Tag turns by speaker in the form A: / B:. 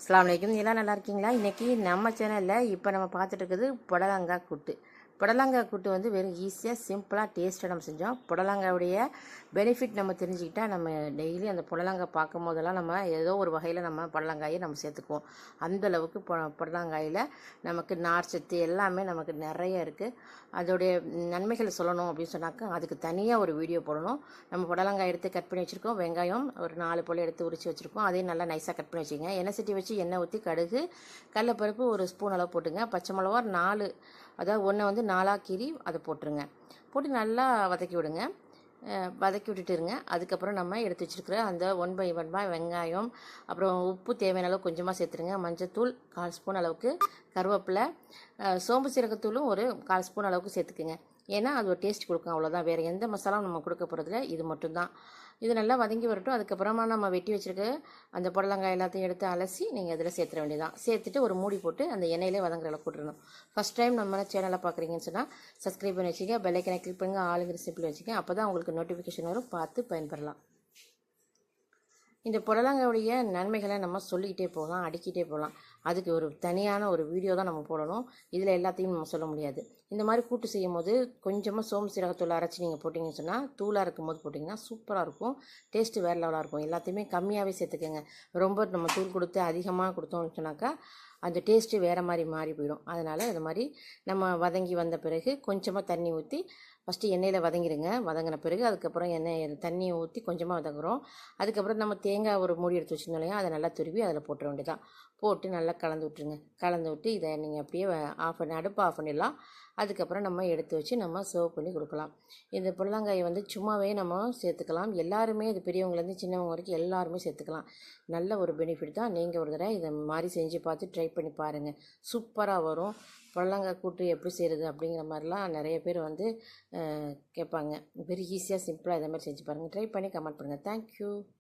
A: அஸ்ஸலாமு அலைக்கும். எல்லாம் நல்லா இருக்கீங்களா? இன்றைக்கி நம்ம சேனலில் இப்போ நம்ம பார்த்துட்டு இருக்குது புடலங்காய் கூட்டு. புடலங்காய் கூட்டு வந்து வெறும் ஈஸியாக சிம்பிளாக டேஸ்ட்டாக நம்ம செஞ்சோம். புடலங்காயுடைய பெனிஃபிட் நம்ம தெரிஞ்சுக்கிட்டால் நம்ம டெய்லி அந்த புடலங்காய் பார்க்கும் போதெல்லாம் நம்ம ஏதோ ஒரு வகையில் நம்ம புடலங்காயை நம்ம சேர்த்துக்குவோம். அந்தளவுக்கு புடலங்காயில் நமக்கு நார் சத்து எல்லாமே நமக்கு நிறைய இருக்குது. அதோடைய நன்மைகளை சொல்லணும் அப்படின்னு சொன்னாக்கா அதுக்கு தனியாக ஒரு வீடியோ போடணும். நம்ம புடலங்காய் எடுத்து கட் பண்ணி வச்சுருக்கோம். வெங்காயம் ஒரு 4 போல் எடுத்து உரித்து வச்சுருக்கோம். அதையும் நல்லா நைஸாக கட் பண்ணி வச்சுக்கோங்க. எண்ணெய் சட்டி வச்சு எண்ணெய் ஊற்றி கடுகு, கடலைப்பருப்பு ஒரு ஸ்பூன் அளவு போட்டுங்க. பச்சை மிளகா 4, அதாவது ஒன்றை வந்து 4ஆக கீறி அதை போட்டுருங்க. போட்டு நல்லா வதக்கி விடுங்க. வதக்கி விட்டுட்டுருங்க. அதுக்கப்புறம் நம்ம எடுத்து வச்சுருக்கிற அந்த 1 by 1 வெங்காயம், அப்புறம் உப்பு தேவையான அளவு கொஞ்சமாக சேர்த்துருங்க. மஞ்சத்தூள் 1/4 ஸ்பூன் அளவுக்கு, கருவேப்பிலை, சோம்பு சீரகத்தூளும் ஒரு 1/4 ஸ்பூன் அளவுக்கு சேர்த்துக்குங்க. ஏன்னா அது ஒரு டேஸ்ட் கொடுக்கும், அவ்வளோதான். வேறு எந்த மசாலாவும் நம்ம கொடுக்க போகிறதில்ல, இது மட்டும்தான். இது நல்லா வதங்கி வரட்டும். அதுக்கப்புறமா நம்ம வெட்டி வச்சுருக்க அந்த புடலங்காய் எல்லாத்தையும் எடுத்து அலசி நீங்கள் இதில் சேர்த்துற வேண்டியதான். சேர்த்துட்டு ஒரு மூடி போட்டு அந்த எண்ணெயிலே வதங்குற அளவுக்கு போட்டுருணும். ஃபஸ்ட் டைம் நம்ம சேனலை பார்க்குறீங்கன்னு சொன்னால் சப்ஸ்கிரைப் பண்ணி வச்சுக்க, பெல் ஐக்கனை கிளிக் பண்ணுங்க, ஆளுங்கிற சிம்பிள் வச்சுக்க. அப்போ தான் உங்களுக்கு நோட்டிஃபிகேஷன் வரும், பார்த்து பயன்பெறலாம். இந்த புடலங்காயுடைய நன்மைகளை நம்ம சொல்லிக்கிட்டே போகலாம், அடிக்கிட்டே போகலாம். அதுக்கு ஒரு தனியான ஒரு வீடியோ தான் நம்ம போடணும். இதில் எல்லாத்தையும் நம்ம சொல்ல முடியாது. இந்த மாதிரி கூட்டு செய்யும் போது கொஞ்சமாக சோம்பு சீரகத்தூள் அரைச்சி நீங்கள் போட்டிங்கன்னு சொன்னால், தூளாக இருக்கும் போது போட்டிங்கன்னா சூப்பராக இருக்கும். டேஸ்ட்டு வேறு லெவலாக இருக்கும். எல்லாத்தையுமே கம்மியாகவே சேர்த்துக்கோங்க. ரொம்ப நம்ம தூள் கொடுத்து அதிகமாக கொடுத்தோம்னு சொன்னாக்கா அந்த டேஸ்ட்டு வேறு மாதிரி மாறி போயிடும். அதனால் இது மாதிரி நம்ம வதங்கி வந்த பிறகு கொஞ்சமாக தண்ணி ஊற்றி ஃபஸ்ட்டு எண்ணெயில் வதங்கிடுங்க. வதங்கின பிறகு அதுக்கப்புறம் தண்ணியை ஊற்றி கொஞ்சமாக வதங்குறோம். அதுக்கப்புறம் நம்ம தேங்காய் ஒரு மூடி எடுத்து வச்சுருந்தோம் இல்லையா, அதை நல்லா துருவி அதில் போட்டுற வேண்டியதான். போட்டு நல்லா கலந்து விட்டுருங்க. கலந்து விட்டு இதை நீங்கள் அப்படியே அடுப்பை ஆஃப் பண்ணிடலாம். அதுக்கப்புறம் நம்ம எடுத்து வச்சு நம்ம சர்வ் பண்ணி கொடுக்கலாம். இந்த புடலங்காயை வந்து சும்மாவே நம்ம சேர்த்துக்கலாம். எல்லாருமே இது பெரியவங்கலேருந்து சின்னவங்க வரைக்கும் எல்லாருமே சேர்த்துக்கலாம். நல்ல ஒரு பெனிஃபிட் தான். நீங்கள் ஒரு தடவை இதை மாதிரி செஞ்சு பார்த்து ட்ரை பண்ணி பாருங்கள். சூப்பராக வரும். புடலங்காய் கூட்டு எப்படி செய்கிறது அப்படிங்கிற மாதிரிலாம் நிறைய பேர் வந்து கேட்பாங்க. வெரி ஈஸியாக சிம்பிளாக இதை மாதிரி செஞ்சு பாருங்கள். ட்ரை பண்ணி கமெண்ட் பண்ணுங்கள். தேங்க்யூ.